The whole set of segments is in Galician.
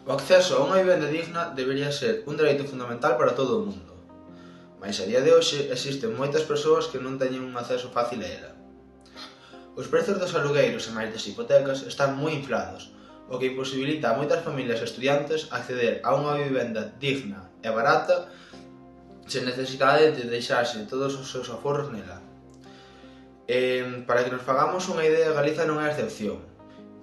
O acceso a unha vivenda digna debería ser un dereito fundamental para todo o mundo, mais a día de hoxe existen moitas persoas que non teñen un acceso fácil a ela. Os prezos dos alugueiros e máis das hipotecas están moi inflados, o que imposibilita a moitas familias e estudiantes acceder a unha vivenda digna e barata sen necesidade de deixarse todos os seus aforros nela. Para que nos fagamos unha idea, Galiza non é a excepción.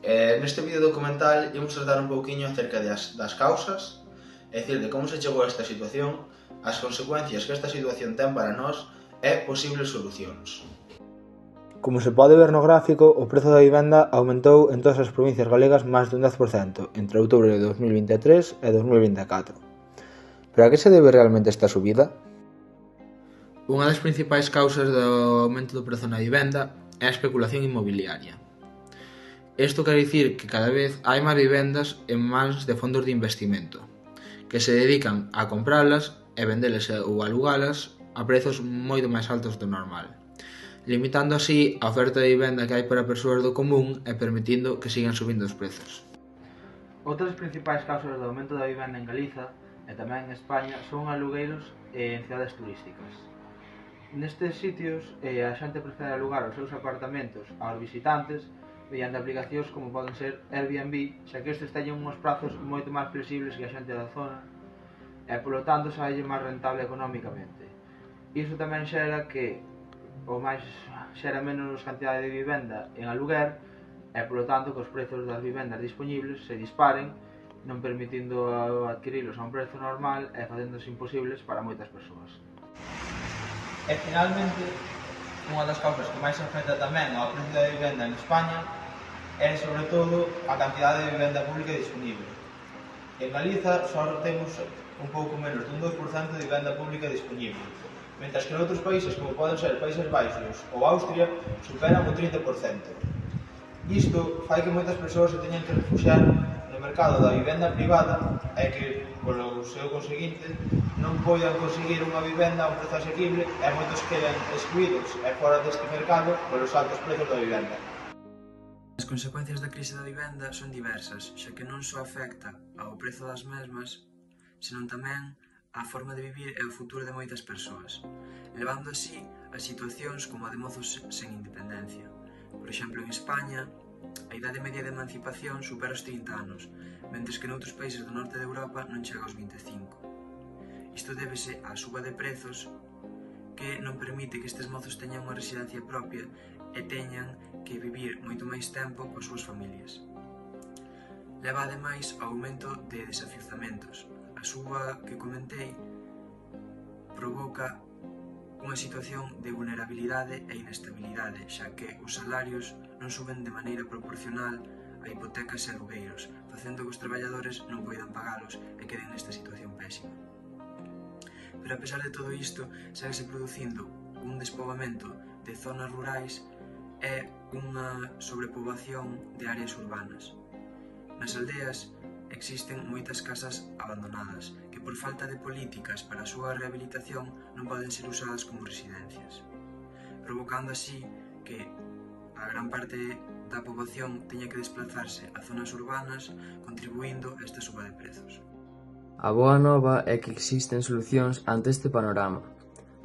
Neste vídeo documental imos tratar un pouquiño acerca das causas, é dicir, de como se chegou a esta situación, as consecuencias que esta situación ten para nós e posibles solucións. Como se pode ver no gráfico, o prezo da vivenda aumentou en todas as provincias galegas máis dun 10% entre outubro de 2023 e 2024. Pero a que se debe realmente esta subida? Unha das principais causas do aumento do prezo na vivenda é a especulación inmobiliaria. Isto quere dicir que cada vez hai máis vivendas en mans de fondos de investimento, que se dedican a compralas e vendelas ou alugalas a prezos moito máis altos do normal, limitando así a oferta de vivenda que hai para persoas do común e permitindo que sigan subindo os prezos. Outras principais causas do aumento da vivenda en Galiza e tamén en España son alugueiros en cidades turísticas. Nestes sitios a xente prefere alugar os seus apartamentos aos visitantes mediante aplicacións como poden ser Airbnb, xa que estes teñen uns prazos moito máis flexibles que a xente da zona e polo tanto sae máis rentable económicamente. Iso tamén xera que xera menos cantidade de vivenda en aluguer e polo tanto que os prezos das vivendas disponibles se disparen, non permitindo adquirilos a un prezo normal e facéndose imposibles para moitas persoas. E finalmente, unha das causas que máis afecta tamén ao prezo da vivenda en España é sobre todo a cantidade de vivenda pública disponible. En Galiza só temos un pouco menos dun 2% de vivenda pública disponible, mentras que en outros países como poden ser Países Baixos ou Austria superan o 30%. Isto fai que moitas persoas se teñan que refuxiar no mercado da vivenda privada e que, polo seu conseguinte, non poidan conseguir unha vivenda a un prezo asequible e moitos queden excluídos e fora deste mercado polos altos prezos da vivenda. As consecuencias da crise da vivenda son diversas, xa que non só afecta ao prezo das mesmas, senón tamén á forma de vivir e ao futuro de moitas persoas, levando así a situacións como a de mozos sen independencia. Por exemplo, en España, a idade media de emancipación supera os 30 anos, mentres que noutros países do norte de Europa non chega aos 25. Isto débese á suba de prezos que non permite que estes mozos teñan unha residencia propia e teñan que vivir moito máis tempo coas súas familias. Leva ademais ao aumento de desafiuzamentos. A suba que comentei provoca unha situación de vulnerabilidade e inestabilidade, xa que os salarios non suben de maneira proporcional a hipotecas e alugueiros, facendo que os traballadores non poidan pagalos e queden nesta situación pésima. Pero a pesar de todo isto, segue producindo un despoboamento de zonas rurais e unha sobrepoboación de áreas urbanas. Nas aldeas existen moitas casas abandonadas que por falta de políticas para a súa rehabilitación non poden ser usadas como residencias, provocando así que a gran parte da poboación teña que desplazarse a zonas urbanas, contribuindo a esta suba de prezos. A boa nova é que existen solucións ante este panorama.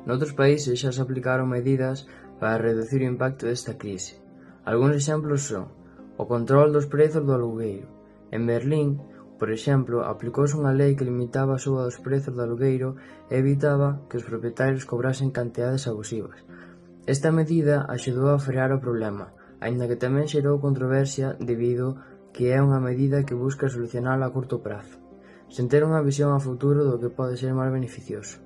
Noutros países xa se aplicaron medidas para reducir o impacto desta crise. Algúns exemplos son o control dos prezos do alugueiro. En Berlín, por exemplo, aplicouse unha lei que limitaba a suba dos prezos do alugueiro e evitaba que os propietarios cobrasen cantidades abusivas. Esta medida axudou a frear o problema, aínda que tamén xerou controversia debido que é unha medida que busca solucionar a curto prazo, sen ter unha visión a futuro do que pode ser máis beneficioso.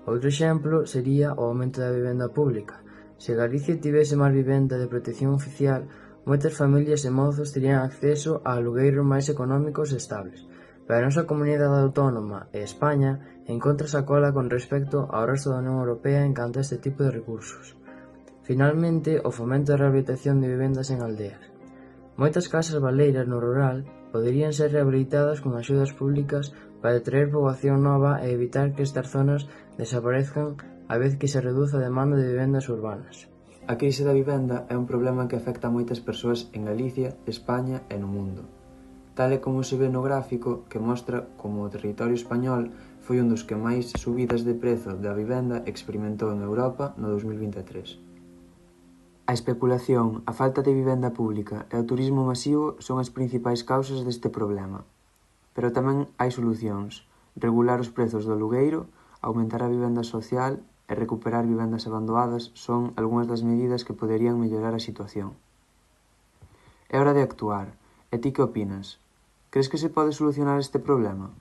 Outro exemplo sería o aumento da vivenda pública. Se Galicia tivese máis vivenda de protección oficial, moitas familias e mozos terían acceso a alugueiros máis económicos e estables, pero a nosa comunidade autónoma e España encontrase a cola con respecto ao resto da Unión Europea en canto a este tipo de recursos. Finalmente, o fomento da rehabilitación de vivendas en aldeas. Moitas casas baleiras no rural poderían ser rehabilitadas con axudas públicas para atraer poboación nova e evitar que estas zonas desaparezcan a vez que se reduce a demanda de vivendas urbanas. A crise da vivenda é un problema que afecta a moitas persoas en Galicia, España e no mundo. tal e como se ve no gráfico que mostra como o territorio español foi un dos que máis subidas de prezo da vivenda experimentou en Europa no 2023. A especulación, a falta de vivenda pública e o turismo masivo son as principais causas deste problema. Pero tamén hai solucións: regular os prezos do alugueiro, aumentar a vivenda social e recuperar vivendas abandonadas son algunhas das medidas que poderían mellorar a situación. É hora de actuar. E ti que opinas? Crees que se pode solucionar este problema?